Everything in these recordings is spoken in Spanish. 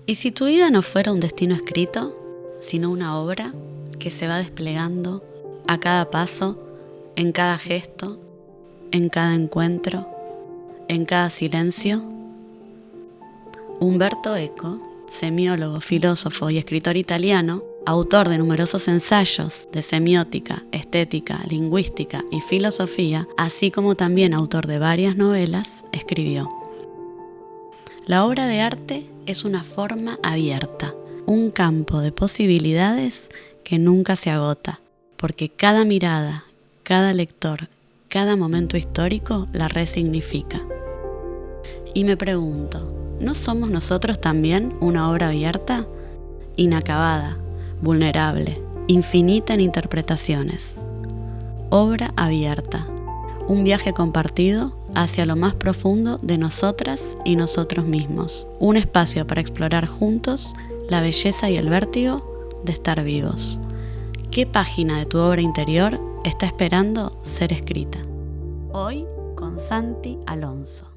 ¿Y si tu vida no fuera un destino escrito, sino una obra que se va desplegando a cada paso, en cada gesto, en cada encuentro, en cada silencio? Umberto Eco, semiólogo, filósofo y escritor italiano, autor de numerosos ensayos de semiótica, estética, lingüística y filosofía, así como también autor de varias novelas, escribió: la obra de arte es una forma abierta, un campo de posibilidades que nunca se agota, porque cada mirada, cada lector, cada momento histórico la resignifica. Y me pregunto, ¿no somos nosotros también una obra abierta? Inacabada, vulnerable, infinita en interpretaciones. Obra abierta, un viaje compartido hacia lo más profundo de nosotras y nosotros mismos. Un espacio para explorar juntos la belleza y el vértigo de estar vivos. ¿Qué página de tu obra interior está esperando ser escrita? Hoy con Santi Alonso.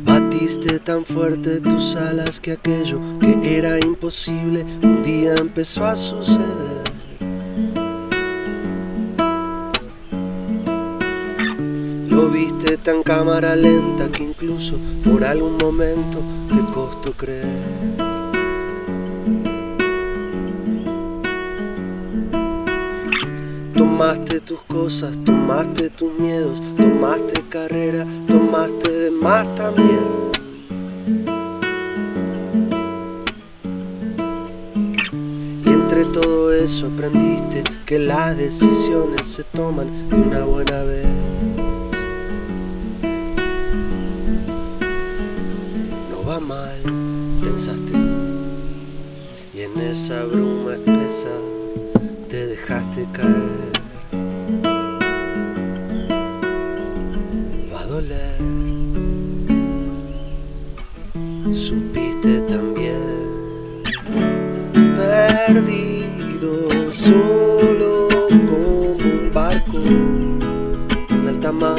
Batiste tan fuerte tus alas que aquello que era imposible un día empezó a suceder. Lo viste tan cámara lenta que incluso por algún momento te costó creer. Tomaste tus cosas, tomaste tus miedos, tomaste carrera, tomaste de más también. Y entre todo eso aprendiste que las decisiones se toman de una buena vez. No va mal, pensaste, y en esa bruma espesa te dejaste caer. Va a doler. Supiste también, perdido, solo como un barco en alta mar.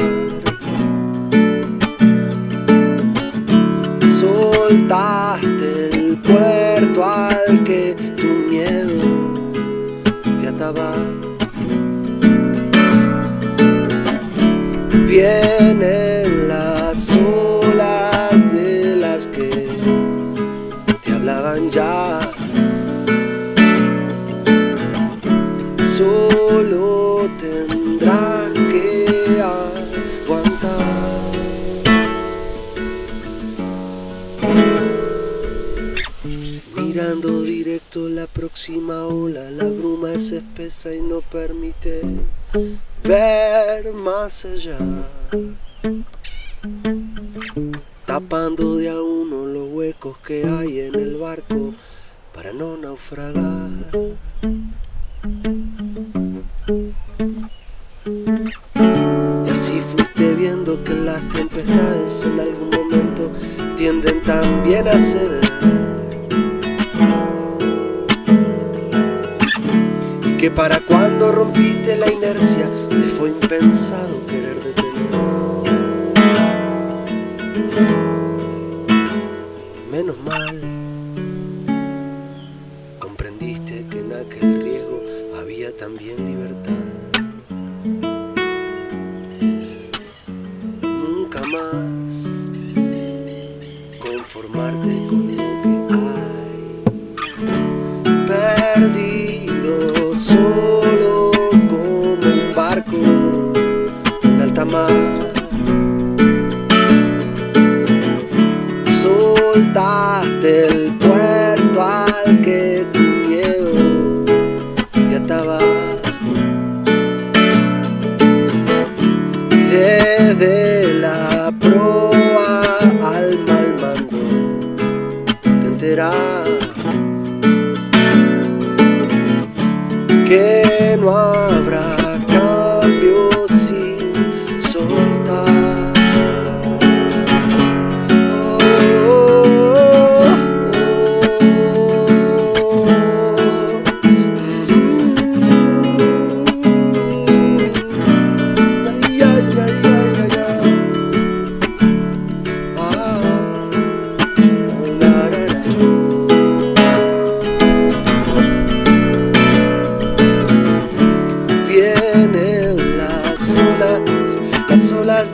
Soltaste el puerto al que tu miedo te ataba. Vienen las olas de las que te hablaban ya. Solo tendrás que aguantar. Mirando directo la próxima ola, la bruma es espesa y no permite ver más allá. Tapando de a uno los huecos que hay en el barco para no naufragar. Y así fuiste viendo que las tempestades en algún momento tienden también a ceder. Y que para cuando rompiste la inercia te fue impensado querer detener. Menos mal, comprendiste que en aquel riesgo había también libertad. Nunca más conformarte con lo que hay. Perdido, solo como un barco en alta mar. Soltaste cruzaste el puerto al que tu miedo te ataba. Y desde la proa al mal mando te enteras que no habrá cambio sin soltar.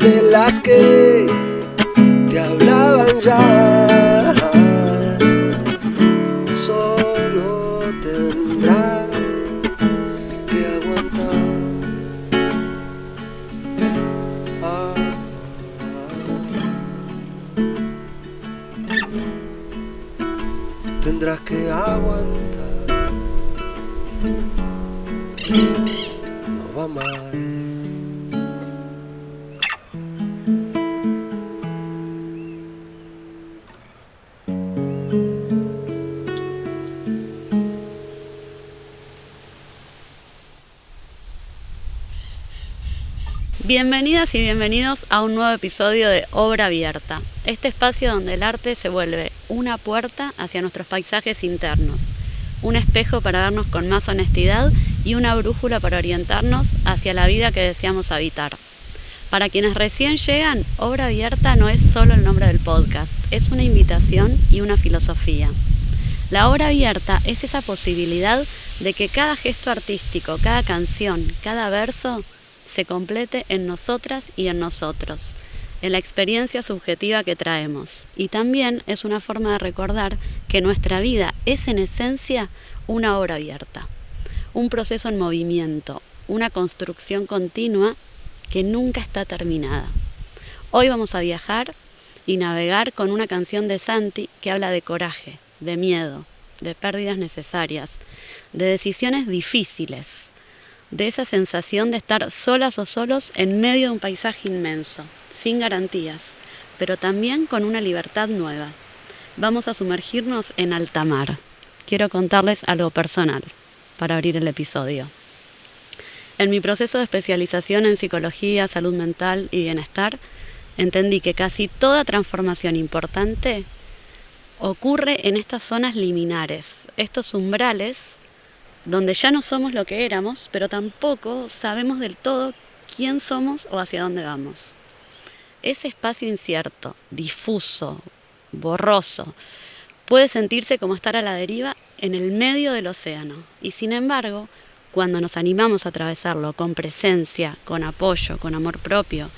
De las que te hablaban ya, solo tendrás que aguantar. Tendrás que aguantar, no va mal. Bienvenidas y bienvenidos a un nuevo episodio de Obra Abierta, este espacio donde el arte se vuelve una puerta hacia nuestros paisajes internos, un espejo para vernos con más honestidad y una brújula para orientarnos hacia la vida que deseamos habitar. Para quienes recién llegan, Obra Abierta no es solo el nombre del podcast, es una invitación y una filosofía. La obra abierta es esa posibilidad de que cada gesto artístico, cada canción, cada verso se complete en nosotras y en nosotros, en la experiencia subjetiva que traemos. Y también es una forma de recordar que nuestra vida es en esencia una obra abierta, un proceso en movimiento, una construcción continua que nunca está terminada. Hoy vamos a viajar y navegar con una canción de Santi que habla de coraje, de miedo, de pérdidas necesarias, de decisiones difíciles, de esa sensación de estar solas o solos en medio de un paisaje inmenso, sin garantías, pero también con una libertad nueva. Vamos a sumergirnos en alta mar. Quiero contarles algo personal para abrir el episodio. En mi proceso de especialización en psicología, salud mental y bienestar, entendí que casi toda transformación importante ocurre en estas zonas liminares, estos umbrales donde ya no somos lo que éramos, pero tampoco sabemos del todo quién somos o hacia dónde vamos. Ese espacio incierto, difuso, borroso, puede sentirse como estar a la deriva en el medio del océano. Y sin embargo, cuando nos animamos a atravesarlo con presencia, con apoyo, con amor propio,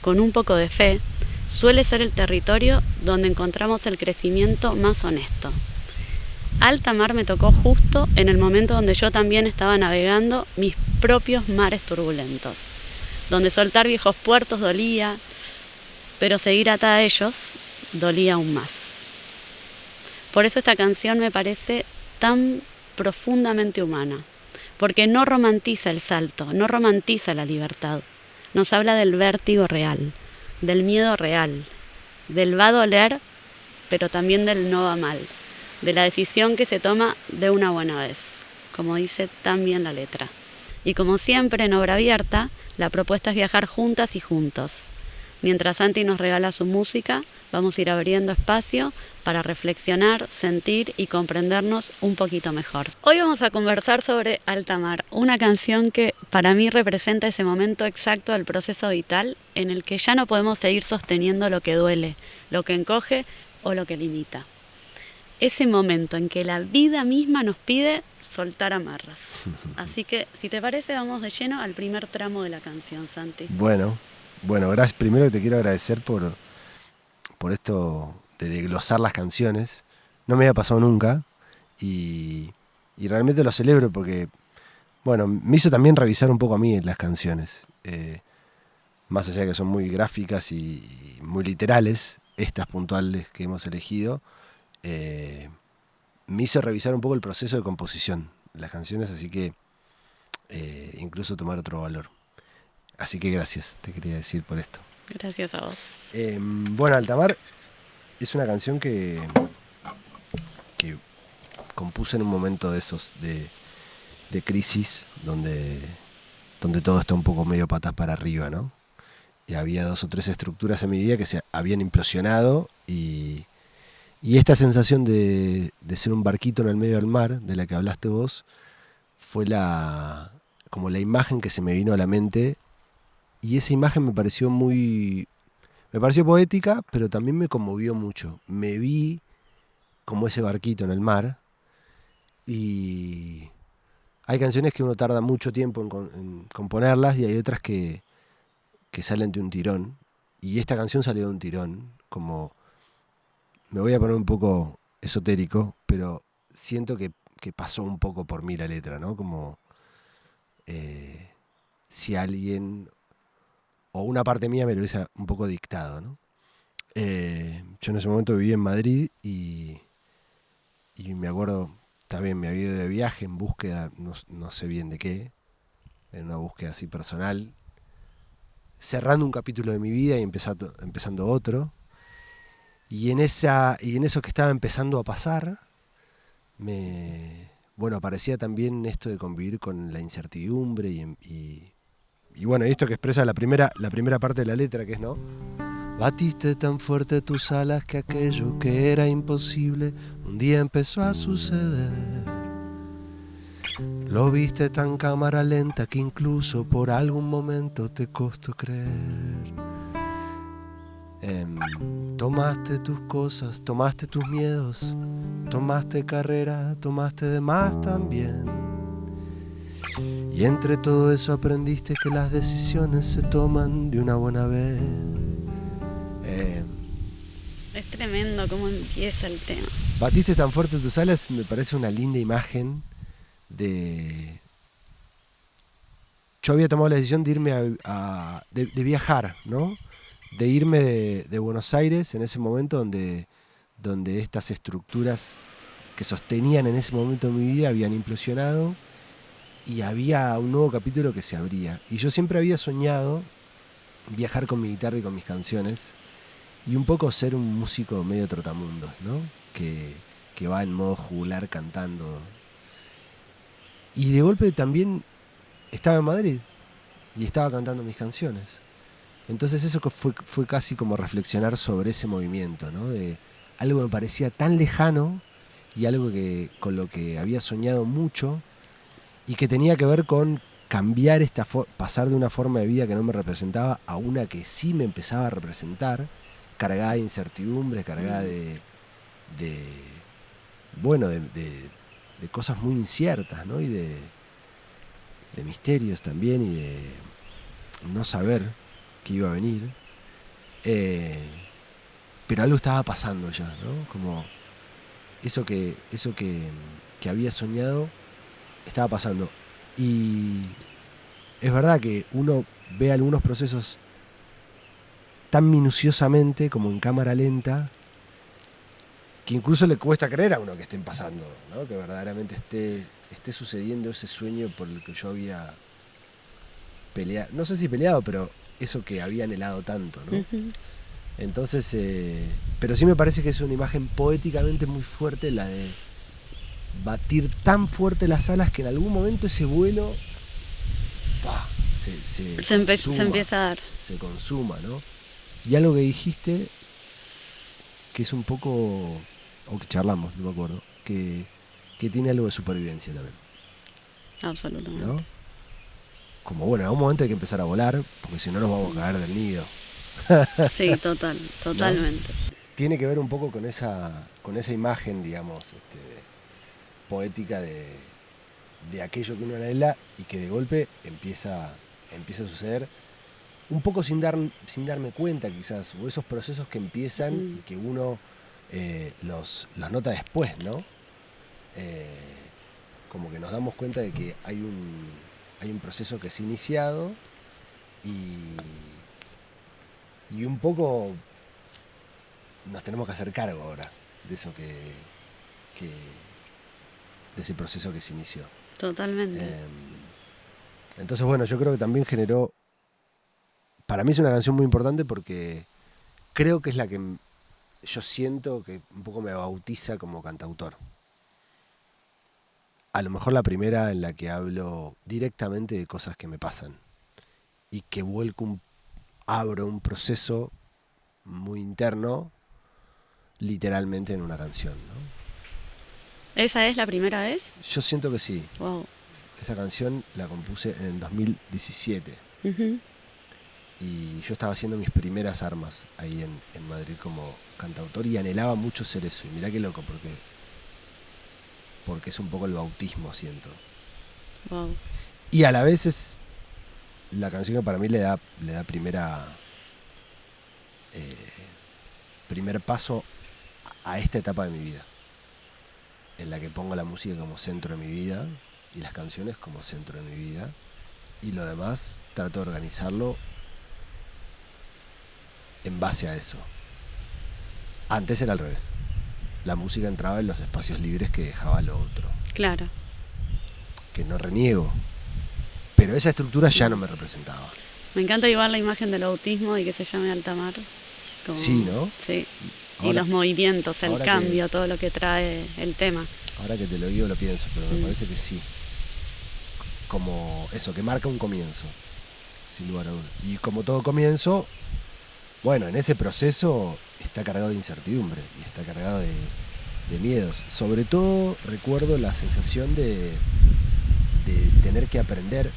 con un poco de fe, suele ser el territorio donde encontramos el crecimiento más honesto. Alta mar me tocó justo en el momento donde yo también estaba navegando mis propios mares turbulentos, donde soltar viejos puertos dolía, pero seguir atada a ellos dolía aún más. Por eso esta canción me parece tan profundamente humana, porque no romantiza el salto, no romantiza la libertad, nos habla del vértigo real, del miedo real, del va a doler, pero también del no va mal, de la decisión que se toma de una buena vez, como dice tan bien la letra. Y como siempre en Obra Abierta, la propuesta es viajar juntas y juntos. Mientras Santi nos regala su música, vamos a ir abriendo espacio para reflexionar, sentir y comprendernos un poquito mejor. Hoy vamos a conversar sobre Alta mar, una canción que para mí representa ese momento exacto del proceso vital en el que ya no podemos seguir sosteniendo lo que duele, lo que encoge o lo que limita. Ese momento en que la vida misma nos pide soltar amarras. Así que, si te parece, vamos de lleno al primer tramo de la canción, Santi. Bueno, gracias. Primero te quiero agradecer por esto de desglosar las canciones. No me había pasado nunca y realmente lo celebro porque, me hizo también revisar un poco a mí las canciones. Más allá de que son muy gráficas y muy literales, estas puntuales que hemos elegido, me hizo revisar un poco el proceso de composición de las canciones, así que incluso tomar otro valor. Así que gracias, te quería decir por esto. Gracias a vos. Bueno, Altamar es una canción que compuse en un momento de esos de crisis, donde todo está un poco medio patas para arriba, ¿no? Y había 2 o 3 estructuras en mi vida que se habían implosionado y esta sensación de ser un barquito en el medio del mar, de la que hablaste vos, fue como la imagen que se me vino a la mente, y esa imagen me pareció poética, pero también me conmovió mucho. Me vi como ese barquito en el mar, y hay canciones que uno tarda mucho tiempo en componerlas, y hay otras que salen de un tirón, y esta canción salió de un tirón, como, me voy a poner un poco esotérico, pero siento que pasó un poco por mí la letra, ¿no? Como si alguien o una parte mía me lo hubiese un poco dictado, ¿no? Yo en ese momento vivía en Madrid y me acuerdo, también me había ido de viaje en búsqueda, no sé bien de qué, en una búsqueda así personal, cerrando un capítulo de mi vida y empezando otro. Y en eso que estaba empezando a pasar, aparecía también esto de convivir con la incertidumbre y bueno, esto que expresa la primera parte de la letra, que es, ¿no? Batiste tan fuerte tus alas que aquello que era imposible un día empezó a suceder. Lo viste tan cámara lenta que incluso por algún momento te costó creer. Tomaste tus cosas, tomaste tus miedos, tomaste carrera, tomaste de más también. Y entre todo eso aprendiste que las decisiones se toman de una buena vez. Es tremendo cómo empieza el tema. Batiste tan fuerte tus alas, me parece una linda imagen de... Yo había tomado la decisión de irme de viajar, ¿no? De irme de Buenos Aires en ese momento donde estas estructuras que sostenían en ese momento de mi vida habían implosionado y había un nuevo capítulo que se abría. Y yo siempre había soñado viajar con mi guitarra y con mis canciones y un poco ser un músico medio trotamundos, ¿no? Que va en modo jugular cantando. Y de golpe también estaba en Madrid y estaba cantando mis canciones. Entonces eso fue casi como reflexionar sobre ese movimiento, ¿no? De algo que me parecía tan lejano y algo con lo que había soñado mucho y que tenía que ver con cambiar pasar de una forma de vida que no me representaba a una que sí me empezaba a representar, cargada de incertidumbre, cargada de cosas muy inciertas, ¿no? Y de misterios también y de no saber qué iba a venir. Pero algo estaba pasando ya, ¿no? Como eso que había soñado estaba pasando. Y es verdad que uno ve algunos procesos tan minuciosamente como en cámara lenta que incluso le cuesta creer a uno que estén pasando, ¿no? Que verdaderamente esté sucediendo ese sueño por el que yo había peleado, no sé si peleado, pero eso que había anhelado tanto, ¿no? Uh-huh. Entonces, pero sí me parece que es una imagen poéticamente muy fuerte, la de batir tan fuerte las alas que en algún momento ese vuelo se empieza a dar. Se consuma, ¿no? Y algo que dijiste, que es un poco, o que charlamos, no me acuerdo, que tiene algo de supervivencia también. Absolutamente. ¿No? Como bueno, en algún momento hay que empezar a volar, porque si no nos vamos a caer del nido. Sí, totalmente. ¿No? Tiene que ver un poco con esa imagen, digamos, poética de aquello que uno anhela y que de golpe empieza a suceder un poco sin darme cuenta quizás, o esos procesos que empiezan y que uno los nota después, ¿no? Como que nos damos cuenta de que hay un proceso que se ha iniciado y un poco nos tenemos que hacer cargo ahora. eso de ese proceso que se inició. Totalmente. Entonces, bueno, yo creo que también generó, para mí es una canción muy importante porque creo que es la que yo siento que un poco me bautiza como cantautor. A lo mejor la primera en la que hablo directamente de cosas que me pasan y que abro un proceso muy interno literalmente en una canción, ¿no? ¿Esa es la primera vez? Yo siento que sí. Wow. Esa canción la compuse en el 2017 Uh-huh. y yo estaba haciendo mis primeras armas ahí en Madrid como cantautor y anhelaba mucho ser eso. Y mirá qué loco, porque es un poco el bautismo, siento. Wow. Y a la vez es la canción que para mí le da primer paso a esta etapa de mi vida, en la que pongo la música como centro de mi vida y las canciones como centro de mi vida, y lo demás trato de organizarlo en base a eso. Antes era al revés. La música entraba en los espacios libres que dejaba lo otro. Claro. Que no reniego, pero esa estructura ya no me representaba. Me encanta igual la imagen del autismo y que se llame alta mar. Como, sí, ¿no? Sí. Ahora, y los movimientos, el cambio, que, todo lo que trae el tema. Ahora que te lo digo lo pienso, pero me parece que sí. Como eso, que marca un comienzo, sin lugar a dudas. Y como todo comienzo, bueno, en ese proceso está cargado de incertidumbre y está cargado de miedos. Sobre todo recuerdo la sensación de tener que aprender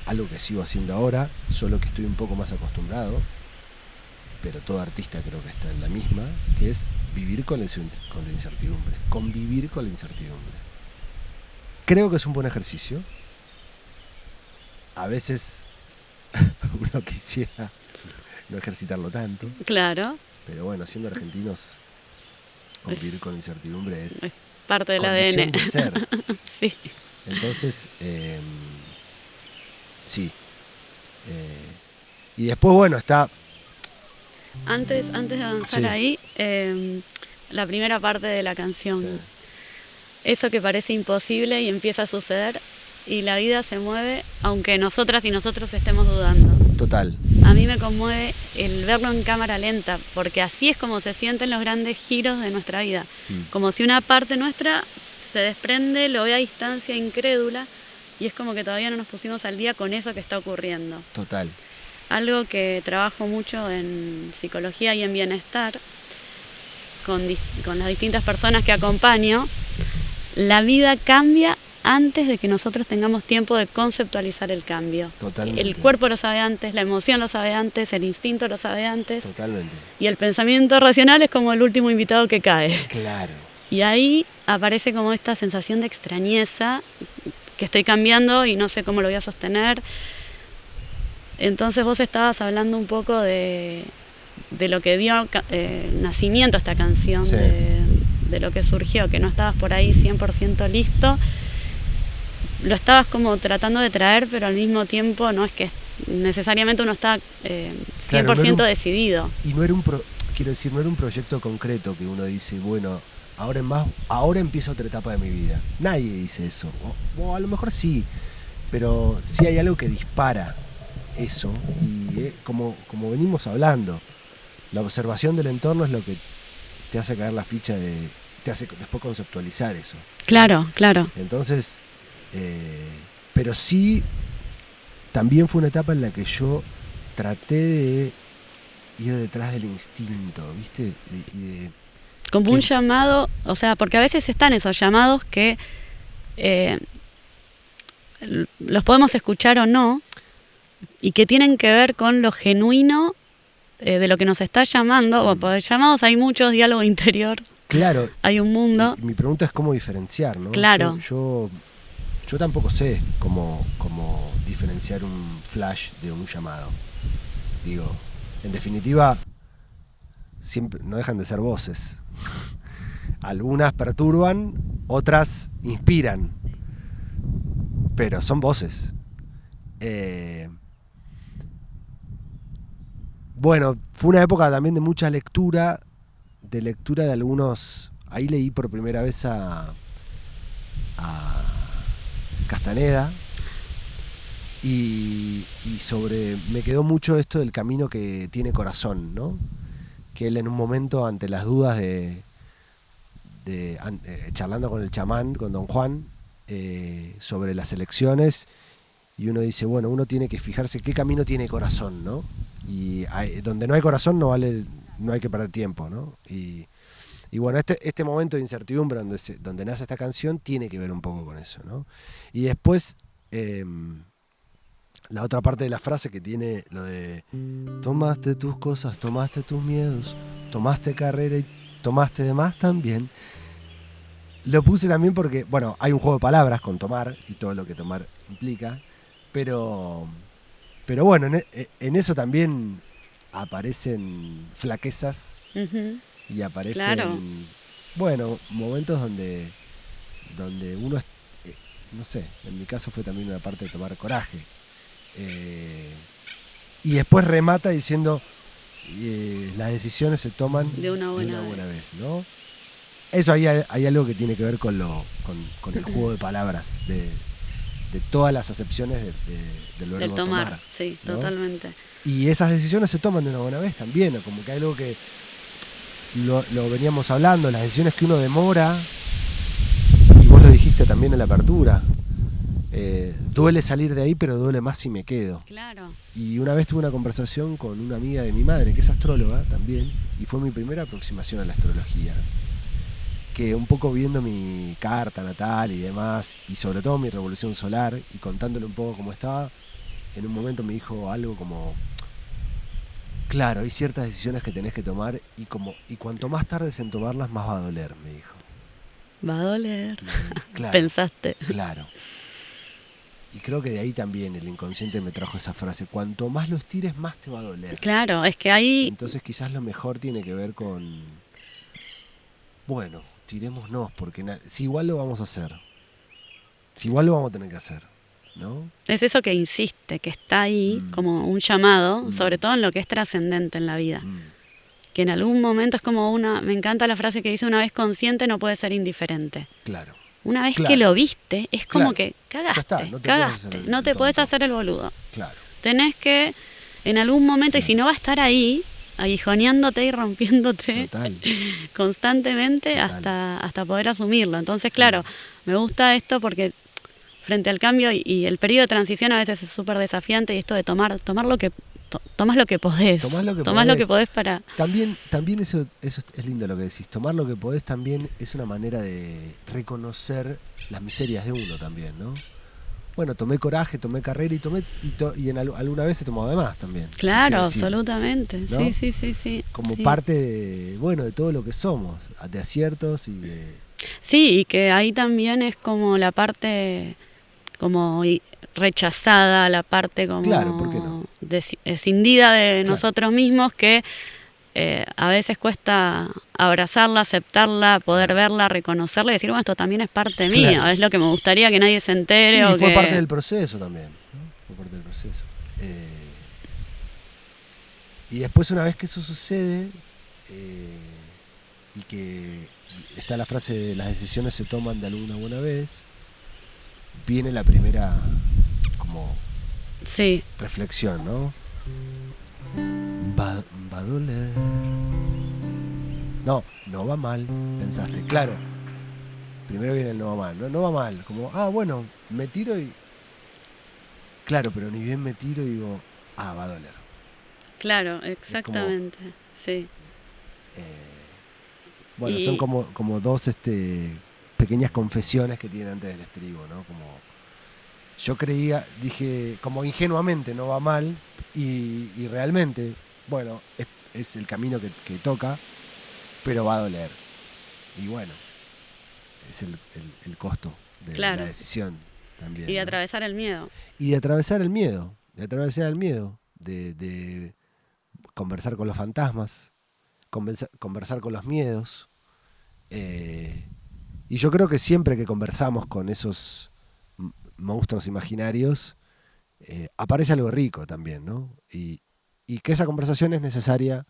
algo que sigo haciendo ahora, solo que estoy un poco más acostumbrado, pero todo artista creo que está en la misma, que es vivir con la incertidumbre, convivir con la incertidumbre. Creo que es un buen ejercicio. A veces uno quisiera no ejercitarlo tanto. Claro. Pero bueno, siendo argentinos, convivir con la incertidumbre es parte del ADN. De ser. Sí. Entonces, sí. Y después, bueno, está... Antes de avanzar ahí, la primera parte de la canción. Sí. Eso que parece imposible y empieza a suceder y la vida se mueve aunque nosotras y nosotros estemos dudando. Total. A mí me conmueve el verlo en cámara lenta, porque así es como se sienten los grandes giros de nuestra vida. Como si una parte nuestra se desprende, lo ve a distancia, incrédula, y es como que todavía no nos pusimos al día con eso que está ocurriendo. Total. Algo que trabajo mucho en psicología y en bienestar, con las distintas personas que acompaño, la vida cambia antes de que nosotros tengamos tiempo de conceptualizar el cambio. Totalmente. El cuerpo lo sabe antes, la emoción lo sabe antes, el instinto lo sabe antes. Totalmente. Y el pensamiento racional es como el último invitado que cae. Claro. Y ahí aparece como esta sensación de extrañeza, que estoy cambiando y no sé cómo lo voy a sostener. Entonces vos estabas hablando un poco de lo que dio nacimiento a esta canción, sí. de lo que surgió, que no estabas por ahí 100% listo. Lo estabas como tratando de traer, pero al mismo tiempo no es que necesariamente uno está 100% claro, no decidido. Y no era no era un proyecto concreto que uno dice, bueno, ahora empieza otra etapa de mi vida. Nadie dice eso. O a lo mejor sí, pero sí hay algo que dispara eso. Y como venimos hablando, la observación del entorno es lo que te hace caer la ficha te hace después conceptualizar eso. Claro, claro. Entonces... pero sí, también fue una etapa en la que yo traté de ir detrás del instinto, ¿viste? Como un llamado, o sea, porque a veces están esos llamados que los podemos escuchar o no, y que tienen que ver con lo genuino de lo que nos está llamando. O por llamados hay muchos, diálogo interior. Claro. Hay un mundo. Y mi pregunta es cómo diferenciar, ¿no? Claro. Yo tampoco sé cómo diferenciar un flash de un llamado. Digo, en definitiva, siempre no dejan de ser voces. Algunas perturban, otras inspiran, pero son voces. Bueno, fue una época también de mucha lectura de algunos ahí leí por primera vez a Castaneda y me quedó mucho esto del camino que tiene corazón, ¿no? Que él en un momento, ante las dudas charlando con el chamán, con Don Juan, sobre las elecciones, y uno dice, bueno, uno tiene que fijarse qué camino tiene corazón, ¿no? Y donde no hay corazón no hay que perder tiempo, ¿no? Y bueno, este momento de incertidumbre donde nace esta canción tiene que ver un poco con eso, ¿no? Y después, la otra parte de la frase que tiene lo de tomaste tus cosas, tomaste tus miedos, tomaste carrera y tomaste de más también. Lo puse también porque, bueno, hay un juego de palabras con tomar y todo lo que tomar implica, pero bueno, en eso también aparecen flaquezas. Ujú. Y aparecen, Claro. bueno, momentos donde uno, no sé, en mi caso fue también una parte de tomar coraje. Y después remata diciendo, las decisiones se toman De una buena vez, ¿no? Eso hay algo que tiene que ver con el juego de palabras, de todas las acepciones del verbo Del tomar, sí, ¿no? totalmente. Y esas decisiones se toman de una buena vez también, ¿no? Como que hay algo que lo veníamos hablando, las decisiones que uno demora, y vos lo dijiste también en la apertura, duele salir de ahí, pero duele más si me quedo. Claro. Y una vez tuve una conversación con una amiga de mi madre, que es astróloga también, y fue mi primera aproximación a la astrología, que un poco viendo mi carta natal y demás, y sobre todo mi revolución solar, y contándole un poco cómo estaba, en un momento me dijo algo como: claro, hay ciertas decisiones que tenés que tomar y cuanto más tardes en tomarlas, más va a doler, me dijo. Va a doler. Y, claro, Pensaste. claro. Y creo que de ahí también el inconsciente me trajo esa frase: cuanto más lo estires, más te va a doler. Claro, es que ahí, Entonces quizás lo mejor tiene que ver con, bueno, tirémonos, porque si igual lo vamos a hacer, si igual lo vamos a tener que hacer, ¿no? es eso que insiste, que está ahí como un llamado, sobre todo en lo que es trascendente en la vida. Que en algún momento es como me encanta la frase que dice: una vez consciente no puede ser indiferente. Claro. Una vez Claro. que lo viste, es como Claro. que Ya está, cagaste, no te puedes hacer cagaste, el no te podés tonto. hacer el boludo. Claro. Tenés que, en algún momento, y si no va a estar ahí, aguijoneándote y rompiéndote Total. constantemente Total. hasta poder asumirlo. Entonces, Sí. claro, me gusta esto porque frente al cambio y el periodo de transición a veces es súper desafiante, y esto de tomar lo que tomás lo que podés. Tomás lo que Tomás lo que podés. podés para... También eso es lindo lo que decís. Tomar lo que podés también es una manera de reconocer las miserias de uno también, ¿no? Bueno, tomé coraje, tomé carrera y alguna vez he tomado de más también. Claro, Hay que decir, absolutamente. ¿no? Sí. Como sí. parte de todo lo que somos, de aciertos y de... Sí, y que ahí también es como la parte como rechazada, la parte como Claro, ¿por qué no? escindida de Claro. nosotros mismos, que a veces cuesta abrazarla, aceptarla, poder verla, reconocerla y decir, bueno, esto también es parte mía, Claro. es lo que me gustaría que nadie se entere. Sí, o fue que... parte del proceso también, ¿no? Fue parte del proceso. Y después, una vez que eso sucede, y que está la frase de las decisiones se toman de alguna buena vez, viene la primera como Sí, reflexión, ¿no? Va a doler. No va mal, pensaste. Claro, primero viene el no va mal. No va mal, como, bueno, me tiro y... Claro, pero ni bien me tiro y digo, va a doler. claro, exactamente, sí. Bueno, Y- son como dos pequeñas confesiones que tiene antes del estribo, ¿no? Como yo dije, como ingenuamente no va mal, y realmente, bueno, es el camino que toca, pero va a doler. Y bueno, es el costo de Claro. la decisión también. Y de ¿no? atravesar el miedo. Y de atravesar el miedo, de conversar con los fantasmas, conversar con los miedos. Y yo creo que siempre que conversamos con esos monstruos imaginarios, aparece algo rico también, ¿no? Y que esa conversación es necesaria,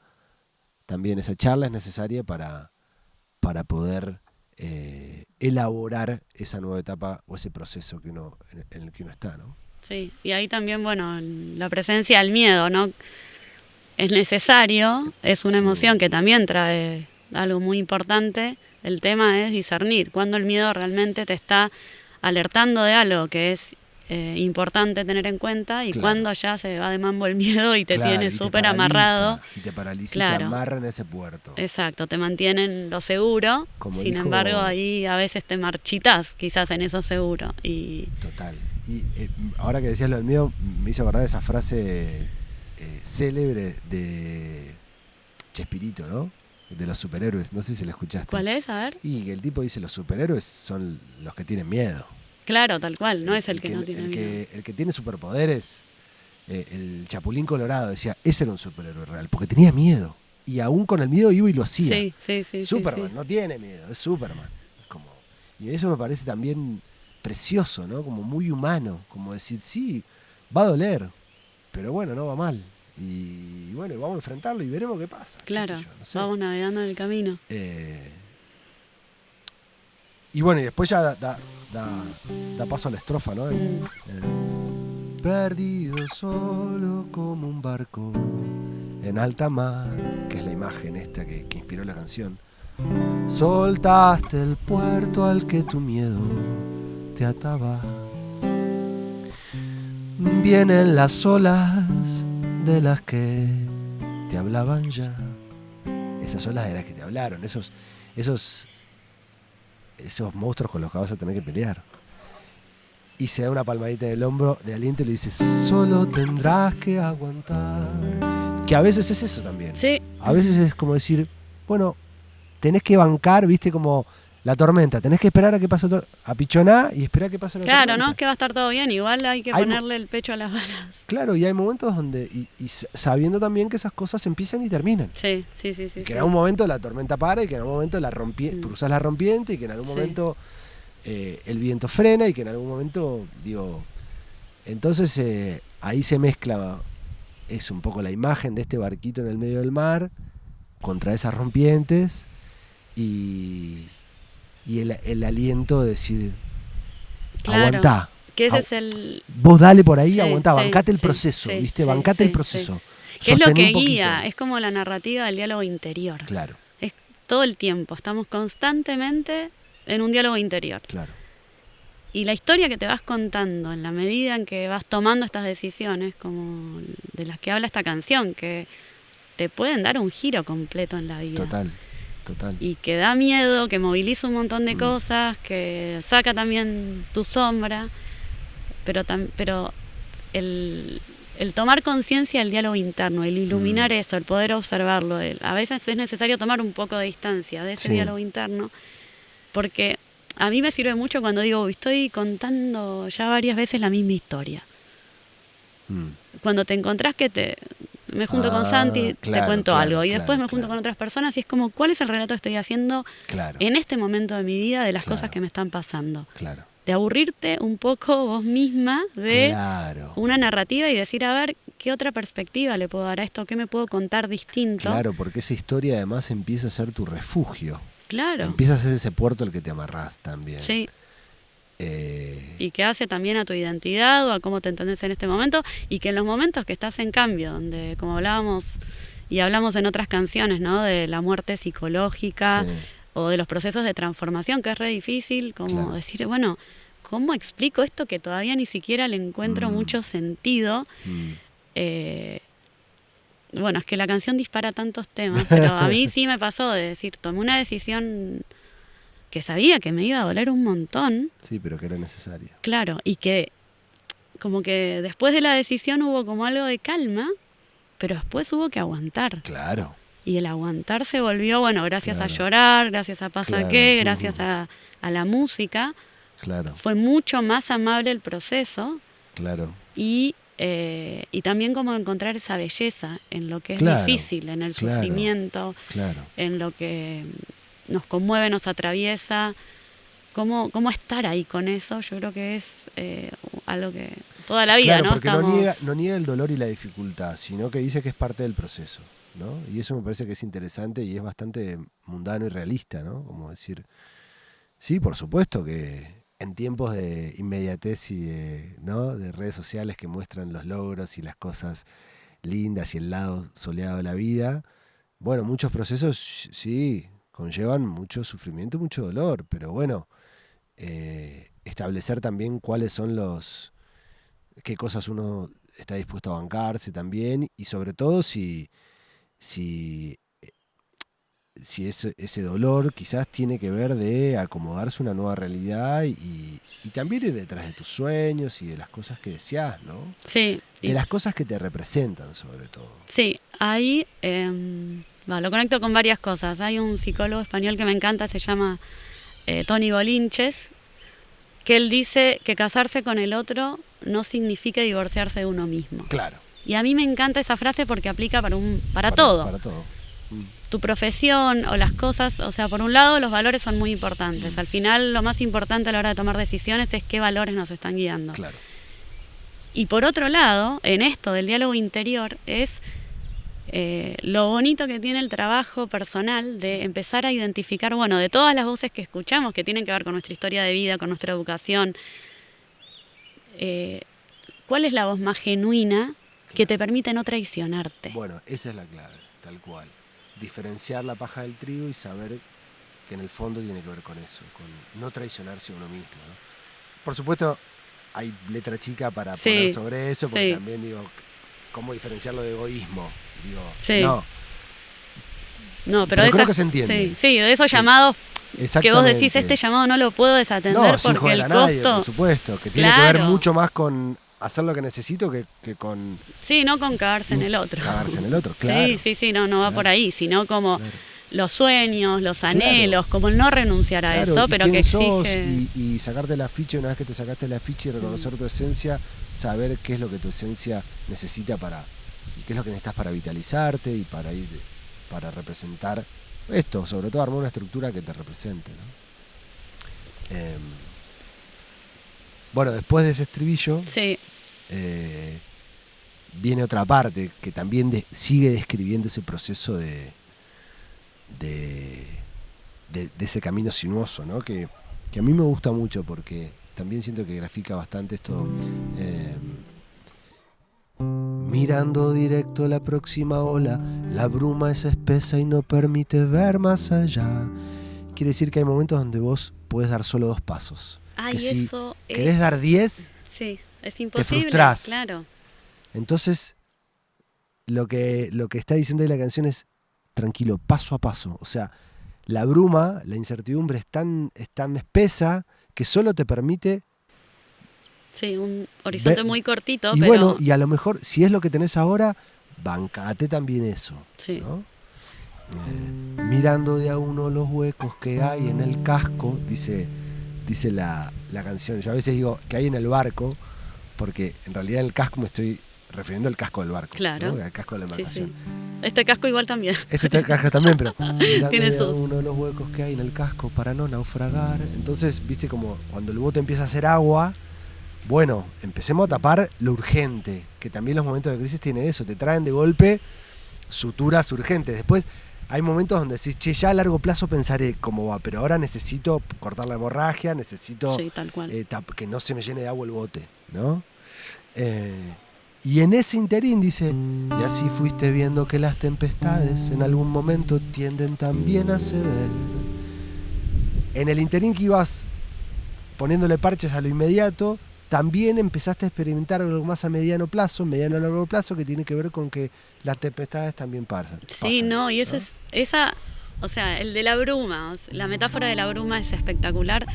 también esa charla es necesaria para para poder elaborar esa nueva etapa o ese proceso que en el que uno está, ¿no? Sí, y ahí también, bueno, la presencia del miedo, ¿no? Es necesario, es una emoción que también trae algo muy importante. El tema es discernir cuando el miedo realmente te está alertando de algo que es importante tener en cuenta y cuando ya se va de mambo el miedo y te tiene súper amarrado. Y te paraliza y te amarra en ese puerto. Exacto, te mantienen lo seguro, sin embargo ahí a veces te marchitas quizás en eso seguro. Total. Y ahora que decías lo del miedo, me hizo acordar esa frase célebre de Chespirito, ¿no? De los superhéroes, no sé si la escuchaste. ¿Cuál es? A ver. Y el tipo dice, los superhéroes son los que tienen miedo. Claro, tal cual, no es el que no tiene miedo. El que tiene superpoderes, el Chapulín Colorado decía, ese era un superhéroe real, porque tenía miedo. Y aún con el miedo iba y lo hacía. Sí. Superman no tiene miedo, es Superman. Y eso me parece también precioso, ¿no? Como muy humano, como decir, sí, va a doler, pero bueno, no va mal. Y bueno, vamos a enfrentarlo y veremos qué pasa. Claro, qué sé yo, no sé. Vamos navegando en el camino. Y bueno, y después ya da paso a la estrofa, ¿no? Perdido solo como un barco en alta mar, que es la imagen esta que inspiró la canción. Soltaste el puerto al que tu miedo te ataba. Vienen las olas de las que te hablaban ya. Esas olas de las que te hablaron, esos monstruos con los que vas a tener que pelear. Y se da una palmadita en el hombro de aliento y le dice, solo tendrás que aguantar. Que a veces es eso también. Sí. A veces es como decir, bueno, tenés que bancar, viste, como la tormenta. Tenés que esperar a que pase a pichonar y esperar a que pase la tormenta. Claro, no es que va a estar todo bien. Igual hay que ponerle el pecho a las balas. Claro, y hay momentos donde, y sabiendo también que esas cosas empiezan y terminan. Sí. Y que en algún momento la tormenta para y que en algún momento cruzas la rompiente y que en algún momento el viento frena y que en algún momento, entonces ahí se mezcla, es un poco la imagen de este barquito en el medio del mar contra esas rompientes y el aliento de decir, claro, aguantá. Que ese es el... Vos dale por ahí, aguantá, bancate el proceso, ¿viste? Bancate el proceso. Que es lo que guía, es como la narrativa del diálogo interior. Claro. Es todo el tiempo, estamos constantemente en un diálogo interior. Claro. Y la historia que te vas contando en la medida en que vas tomando estas decisiones, como de las que habla esta canción, que te pueden dar un giro completo en la vida. Total. Y que da miedo, que moviliza un montón de cosas, que saca también tu sombra, pero el tomar conciencia del diálogo interno, el iluminar eso, el poder observarlo, a veces es necesario tomar un poco de distancia de ese diálogo interno, porque a mí me sirve mucho cuando digo, estoy contando ya varias veces la misma historia. Cuando te encontrás que me junto con Santi, te cuento algo, y después me junto con otras personas y es como, ¿cuál es el relato que estoy haciendo en este momento de mi vida de las cosas que me están pasando? Claro. De aburrirte un poco vos misma de una narrativa y decir, a ver, ¿qué otra perspectiva le puedo dar a esto? ¿Qué me puedo contar distinto? Claro, porque esa historia además empieza a ser tu refugio. Claro. Empieza a ser ese puerto al que te amarrás también. Sí. Y que hace también a tu identidad o a cómo te entendés en este momento, y que en los momentos que estás en cambio, donde como hablábamos y hablamos en otras canciones, ¿no? De la muerte psicológica o de los procesos de transformación, que es re difícil, como decir, bueno, ¿cómo explico esto que todavía ni siquiera le encuentro mucho sentido? Bueno, es que la canción dispara tantos temas, pero a mí sí me pasó de decir, tomé una decisión que sabía que me iba a doler un montón. Sí, pero que era necesaria. Claro, y que como que después de la decisión hubo como algo de calma, pero después hubo que aguantar. Claro. Y el aguantar se volvió, bueno, gracias a llorar, gracias a pasa qué, gracias a la música. Claro. Fue mucho más amable el proceso. Claro. Y también como encontrar esa belleza en lo que es difícil, en el sufrimiento, en lo que nos conmueve, nos atraviesa, cómo estar ahí con eso. Yo creo que es algo que toda la vida, claro, ¿no? Porque no niega el dolor y la dificultad, sino que dice que es parte del proceso. ¿no? Y eso me parece que es interesante y es bastante mundano y realista, ¿no? Como decir, sí, por supuesto que en tiempos de inmediatez y ¿no? de redes sociales que muestran los logros y las cosas lindas y el lado soleado de la vida, bueno, muchos procesos sí conllevan mucho sufrimiento y mucho dolor, pero bueno, establecer también cuáles son qué cosas uno está dispuesto a bancarse también y sobre todo si, si ese dolor quizás tiene que ver de acomodarse a una nueva realidad y también ir detrás de tus sueños y de las cosas que deseas, ¿no? Sí. De las cosas que te representan sobre todo. Sí, ahí lo conecto con varias cosas. Hay un psicólogo español que me encanta, se llama Tony Bolinches, que él dice que casarse con el otro no significa divorciarse de uno mismo. Claro. Y a mí me encanta esa frase porque aplica para todo. Para todo. Tu profesión o las cosas, o sea, por un lado los valores son muy importantes. Al final lo más importante a la hora de tomar decisiones es qué valores nos están guiando. Claro. Y por otro lado, en esto del diálogo interior es lo bonito que tiene el trabajo personal de empezar a identificar, bueno, de todas las voces que escuchamos que tienen que ver con nuestra historia de vida, con nuestra educación, ¿cuál es la voz más genuina que te permite no traicionarte? Bueno, esa es la clave, tal cual. Diferenciar la paja del trigo y saber que en el fondo tiene que ver con eso, con no traicionarse a uno mismo, ¿no? Por supuesto, hay letra chica para poner sobre eso, porque también digo, ¿cómo diferenciarlo de egoísmo? Digo, no, pero creo que se entiende. Sí, de esos llamados que vos decís, este llamado no lo puedo desatender porque el costo... Nadie, por supuesto, que tiene que ver mucho más con hacer lo que necesito que con... Sí, no con cagarse en el otro. Cagarse en el otro, claro. Sí, no va por ahí, sino como... Los sueños, los anhelos, como el no renunciar a eso, pero que exige... Y sacarte la ficha, una vez que te sacaste la ficha y reconocer tu esencia, saber qué es lo que tu esencia necesita y qué es lo que necesitas para vitalizarte y para representar esto, sobre todo armar una estructura que te represente, ¿no? Bueno, después de ese estribillo, viene otra parte que también sigue describiendo ese proceso de ese camino sinuoso, ¿no? Que a mí me gusta mucho porque también siento que grafica bastante esto. Mirando directo a la próxima ola, la bruma es espesa y no permite ver más allá. Quiere decir que hay momentos donde vos podés dar solo 2 pasos. Ay, que si eso querés dar 10, es imposible, te frustrás. Claro. Entonces, lo que está diciendo ahí la canción es tranquilo, paso a paso. O sea, la bruma, la incertidumbre es tan espesa que solo te permite... Sí, un horizonte muy cortito, y pero... bueno, y a lo mejor, si es lo que tenés ahora, bancate también eso. Sí. ¿No? Mirando de a uno los huecos que hay en el casco, dice la canción. Yo a veces digo que hay en el barco, porque en realidad en el casco me estoy refiriendo al casco del barco. Claro. ¿No? Al casco de la embarcación. Sí. Este casco igual también. Este casco también, pero tiene de a uno de los huecos que hay en el casco para no naufragar. Entonces, viste como cuando el bote empieza a hacer agua, bueno, empecemos a tapar lo urgente, que también los momentos de crisis tienen eso, te traen de golpe suturas urgentes. Después hay momentos donde decís, che, ya a largo plazo pensaré cómo va, pero ahora necesito cortar la hemorragia, necesito tal cual. Que no se me llene de agua el bote, ¿no? Y en ese interín dice, y así fuiste viendo que las tempestades en algún momento tienden también a ceder. En el interín que ibas poniéndole parches a lo inmediato, también empezaste a experimentar algo más a mediano a largo plazo, que tiene que ver con que las tempestades también pasan. Sí, no, y eso ¿no? O sea, el de la bruma, la metáfora de la bruma es espectacular,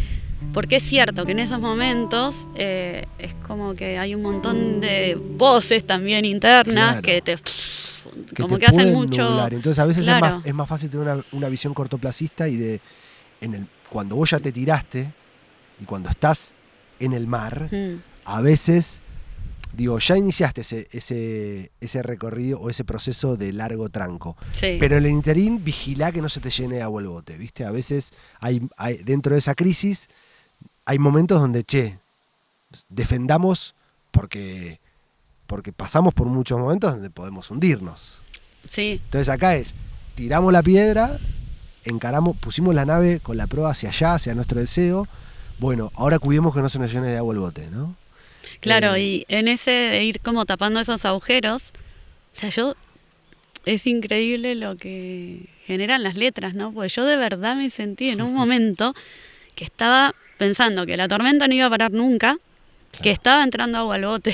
porque es cierto que en esos momentos es como que hay un montón de voces también internas que te hacen mucho nublar. Entonces a veces es más fácil tener una visión cortoplacista y cuando vos ya te tiraste y cuando estás en el mar, a veces ya iniciaste ese recorrido o ese proceso de largo tranco. Sí. Pero en el interín, vigilá que no se te llene de agua el bote, ¿viste? A veces hay dentro de esa crisis hay momentos donde, defendamos porque pasamos por muchos momentos donde podemos hundirnos. Sí, Entonces acá tiramos la piedra, pusimos la nave con la proa hacia allá, hacia nuestro deseo. Bueno, ahora cuidemos que no se nos llene de agua el bote, ¿no? claro, y en ese de ir como tapando esos agujeros, o sea, es increíble lo que generan las letras, ¿no? Porque yo de verdad me sentí en un momento que estaba pensando que la tormenta no iba a parar nunca, que estaba entrando agua al bote,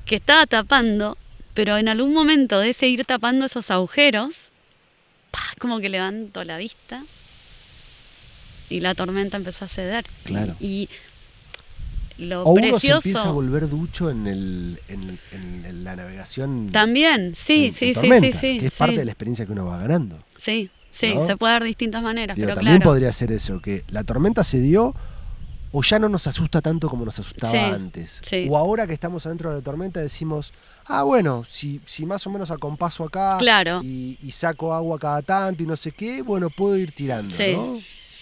que estaba tapando, pero en algún momento de ese ir tapando esos agujeros, ¡pah!, como que levanto la vista y la tormenta empezó a ceder. Claro. Y lo O uno se precioso empieza a volver ducho en la navegación también, sí, en sí, sí, tormentas, sí, sí, que es parte de la experiencia que uno va ganando. sí, sí, ¿no? se puede dar de distintas maneras, Digo, pero también claro. podría ser eso, que la tormenta se dio o ya no nos asusta tanto como nos asustaba Sí, antes. sí. O ahora que estamos adentro de la tormenta decimos, bueno, si más o menos acompaso acá Claro. y saco agua cada tanto y no sé qué, bueno, puedo ir tirando, Sí, ¿no?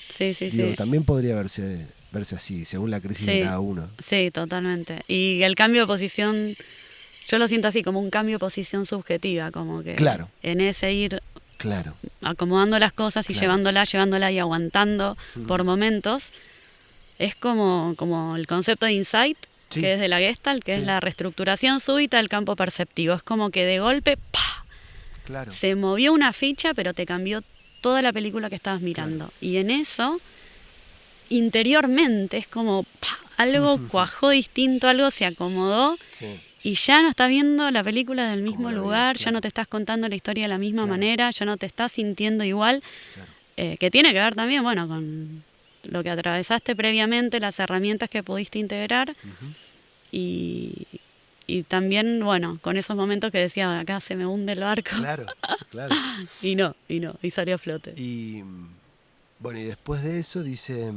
sí, sí, Digo, sí. también podría verse así, según la crisis de Sí, cada uno. sí, totalmente. Y el cambio de posición, yo lo siento así, como un cambio de posición subjetiva, como que Claro. en ese ir Claro. acomodando las cosas y Claro. llevándola y aguantando por momentos, es como el concepto de insight, Sí. que es de la Gestalt, que Sí. es la reestructuración súbita del campo perceptivo. Es como que de golpe, ¡pah!, Claro. se movió una ficha, pero te cambió toda la película que estabas mirando. Claro. Y en eso, interiormente, es como ¡pah!, algo cuajó distinto, algo se acomodó. Sí. Y ya no estás viendo la película del mismo Como la lugar, vida, ya no claro. te estás contando la historia de la misma Claro. manera, ya no te estás sintiendo igual, Claro. que tiene que ver también, bueno, con lo que atravesaste previamente, las herramientas que pudiste integrar y también, bueno, con esos momentos que decía, acá se me hunde el barco. Claro, claro. y no, y salió a flote. Y bueno, y después de eso dice,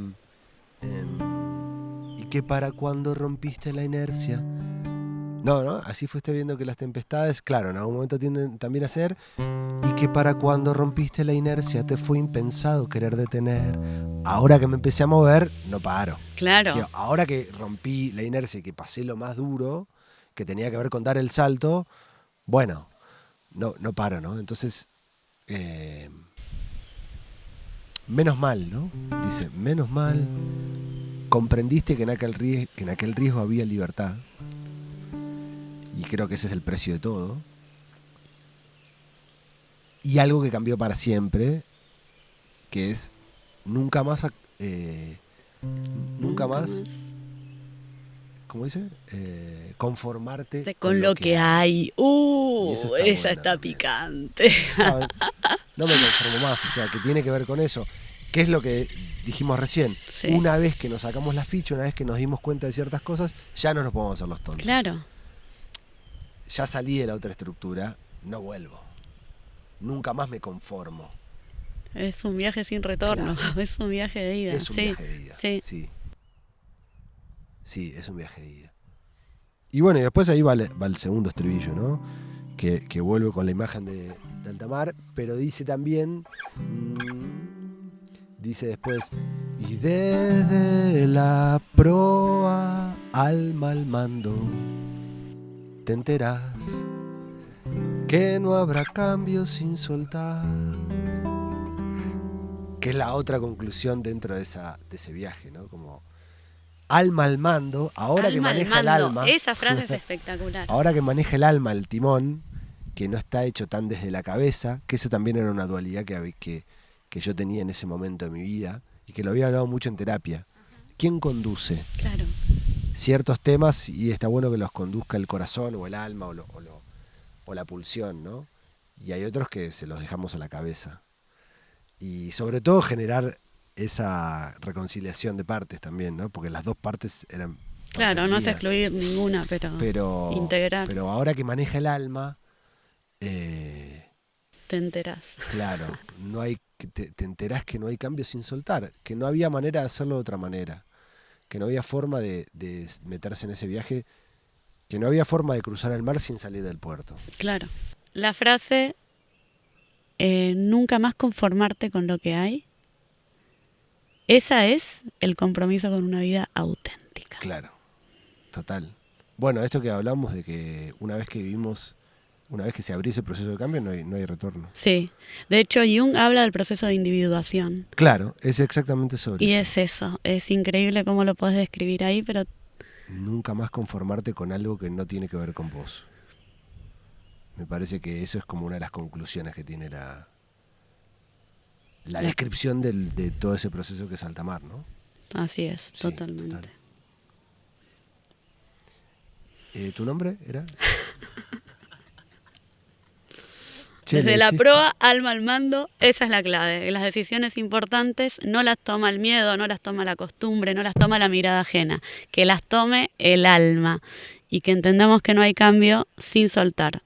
y que para cuando rompiste la inercia. No, así fuiste viendo que las tempestades, claro, en algún momento tienden también a ser, y que para cuando rompiste la inercia te fue impensado querer detener. Ahora que me empecé a mover, no paro. Claro. Que ahora que rompí la inercia y que pasé lo más duro, que tenía que ver con dar el salto, bueno, no paro, ¿no? Entonces, menos mal, ¿no? Dice, menos mal, comprendiste que en aquel riesgo había libertad. Y creo que ese es el precio de todo. Y algo que cambió para siempre, que es nunca más, ¿cómo dice? Conformarte con lo que hay. Y eso está Esa bueno está también. picante. No me conformo más, o sea, que tiene que ver con eso. ¿Qué es lo que dijimos recién? Sí. Una vez que nos sacamos la ficha, una vez que nos dimos cuenta de ciertas cosas, ya no nos podemos hacer los tontos. Claro. Ya salí de la otra estructura, no vuelvo. Nunca más me conformo. Es un viaje sin retorno, Claro. Es un viaje de ida. Es un viaje de ida. Sí. Sí, es un viaje de ida. Y bueno, y después ahí va el segundo estribillo, ¿no? Que vuelve con la imagen de alta mar, pero dice también, dice después, y desde la proa alma al mando, te enterás que no habrá cambio sin soltar. Que es la otra conclusión dentro de ese viaje, ¿no? Como alma al mando, ahora que maneja el alma. Esa frase es espectacular. Ahora que maneja el alma, el timón, que no está hecho tan desde la cabeza, que eso también era una dualidad que yo tenía en ese momento de mi vida y que lo había hablado mucho en terapia. ¿Quién conduce? Claro. Ciertos temas, y está bueno que los conduzca el corazón o el alma o la pulsión, ¿no? Y hay otros que se los dejamos a la cabeza. Y sobre todo generar esa reconciliación de partes también, ¿no? Porque las dos partes eran... Claro, no es mías. excluir ninguna, pero integrar. Pero ahora que maneja el alma, te enterás. claro, no hay, te enterás que no hay cambio sin soltar, que no había manera de hacerlo de otra manera, que no había forma de meterse en ese viaje, que no había forma de cruzar el mar sin salir del puerto. Claro. La frase, nunca más conformarte con lo que hay, esa es el compromiso con una vida auténtica. Claro, total. Bueno, esto que hablamos de que una vez que vivimos Una vez que se abrió ese proceso de cambio, no hay retorno. Sí. De hecho, Jung habla del proceso de individuación. Claro, es exactamente sobre Y eso. es eso. Es increíble cómo lo podés describir ahí, pero Nunca más conformarte con algo que no tiene que ver con vos. Me parece que eso es como una de las conclusiones que tiene la descripción de todo ese proceso que es alta mar, ¿no? así es, Sí, totalmente. total. ¿Tu nombre era? Che, Desde le la decís- proa, alma al mando, esa es la clave. Las decisiones importantes no las toma el miedo, no las toma la costumbre, no las toma la mirada ajena, que las tome el alma y que entendamos que no hay cambio sin soltar.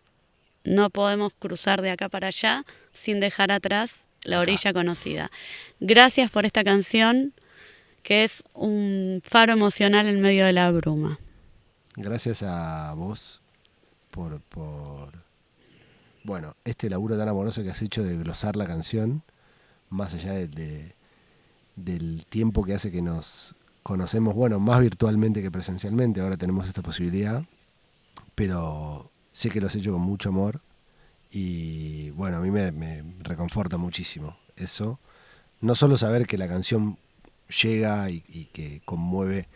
No podemos cruzar de acá para allá sin dejar atrás la orilla conocida. Gracias por esta canción, que es un faro emocional en medio de la bruma. Gracias a vos por bueno, este laburo tan amoroso que has hecho de glosar la canción, más allá del tiempo que hace que nos conocemos, bueno, más virtualmente que presencialmente, ahora tenemos esta posibilidad, pero sé que lo has hecho con mucho amor y bueno, a mí me reconforta muchísimo eso. No solo saber que la canción llega y que conmueve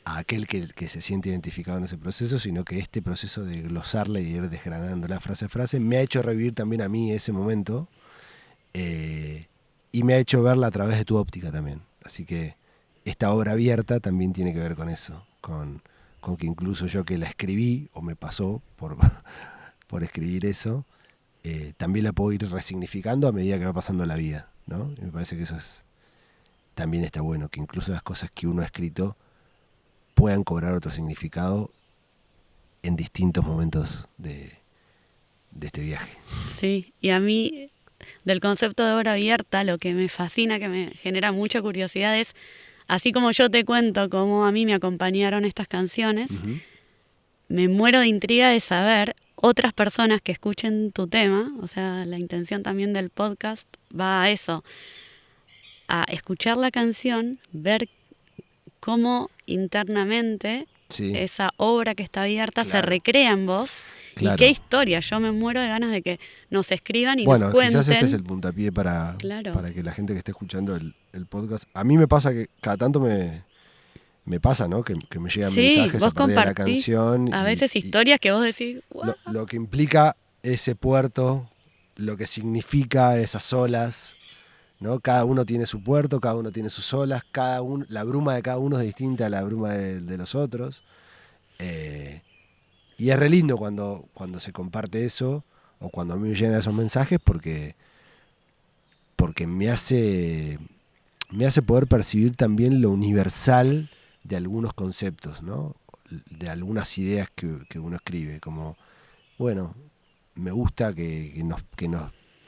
a aquel que se siente identificado en ese proceso, sino que este proceso de glosarla y de ir desgranándola frase a frase me ha hecho revivir también a mí ese momento y me ha hecho verla a través de tu óptica también. Así que esta obra abierta también tiene que ver con eso, con que incluso yo que la escribí o me pasó por escribir eso, también la puedo ir resignificando a medida que va pasando la vida, ¿no? Y me parece que eso también está bueno, que incluso las cosas que uno ha escrito puedan cobrar otro significado en distintos momentos de este viaje. Sí, y a mí, del concepto de obra abierta, lo que me fascina, que me genera mucha curiosidad es, así como yo te cuento cómo a mí me acompañaron estas canciones, Uh-huh. me muero de intriga de saber otras personas que escuchen tu tema, o sea, la intención también del podcast va a eso, a escuchar la canción, ver cómo internamente Sí, esa obra que está abierta se Claro. recrea en vos. Claro. Y qué historia, yo me muero de ganas de que nos escriban y bueno, nos cuenten. quizás este es el puntapié para que la gente que esté escuchando el podcast. A mí me pasa que cada tanto me pasa, ¿no? Que me llegan Sí, mensajes vos a partir de la compartís canción. a veces historias que vos decís, "Guau". Lo que implica ese puerto, lo que significa esas olas, ¿no? Cada uno tiene su puerto, cada uno tiene sus olas, la bruma de cada uno es distinta a la bruma de los otros. Y es re lindo cuando se comparte eso, o cuando a mí me llegan esos mensajes, porque me hace poder percibir también lo universal de algunos conceptos, ¿no? De algunas ideas que uno escribe, como, bueno, me gusta que nos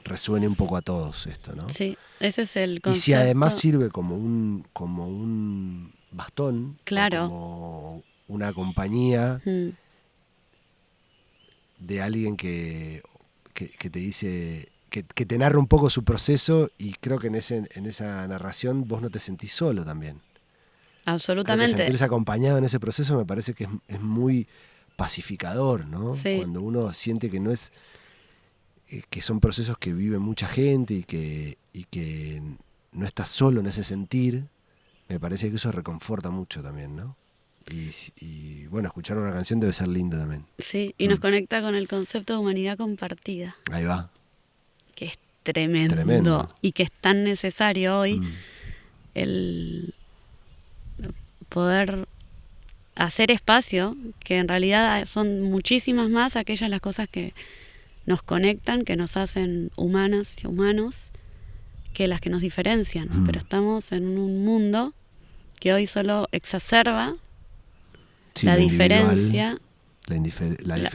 resuene un poco a todos esto, ¿no? Sí, ese es el Y concepto. si además sirve como un bastón, Claro. o como una compañía de alguien que te dice, que te narra un poco su proceso, y creo que en esa narración vos no te sentís solo también. Creo que Absolutamente. sentirse acompañado en ese proceso me parece que es muy pacificador, ¿no? Sí. Cuando uno siente que no es que son procesos que vive mucha gente y que no estás solo en ese sentir, me parece que eso reconforta mucho también, ¿no? Y bueno, escuchar una canción debe ser lindo también. Sí, y nos conecta con el concepto de humanidad compartida, Ahí va. que es tremendo, Tremendo. y que es tan necesario hoy Mm. el poder hacer espacio, que en realidad son muchísimas más aquellas las cosas que nos conectan, que nos hacen humanas y humanos, que las que nos diferencian. Mm. Pero estamos en un mundo que hoy solo exacerba Sí, la lo individual, diferencia,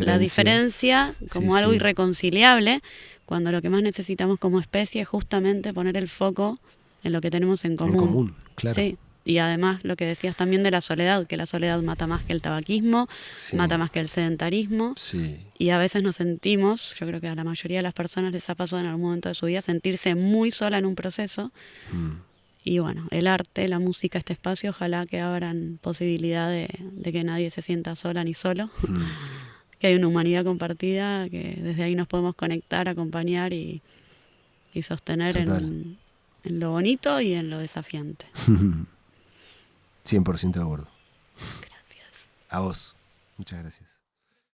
la diferencia como Sí, algo sí. irreconciliable, cuando lo que más necesitamos como especie es justamente poner el foco en lo que tenemos en común. En común, claro. Sí. Y además lo que decías también de la soledad, que la soledad mata más que el tabaquismo, Sí. mata más que el sedentarismo. Sí. Y a veces nos sentimos, yo creo que a la mayoría de las personas les ha pasado en algún momento de su vida, sentirse muy sola en un proceso. Mm. Y bueno, el arte, la música, este espacio, ojalá que abran posibilidad de que nadie se sienta sola ni solo, Mm. que hay una humanidad compartida, que desde ahí nos podemos conectar, acompañar y sostener en lo bonito y en lo desafiante. 100% de acuerdo. Gracias. A vos. Muchas gracias.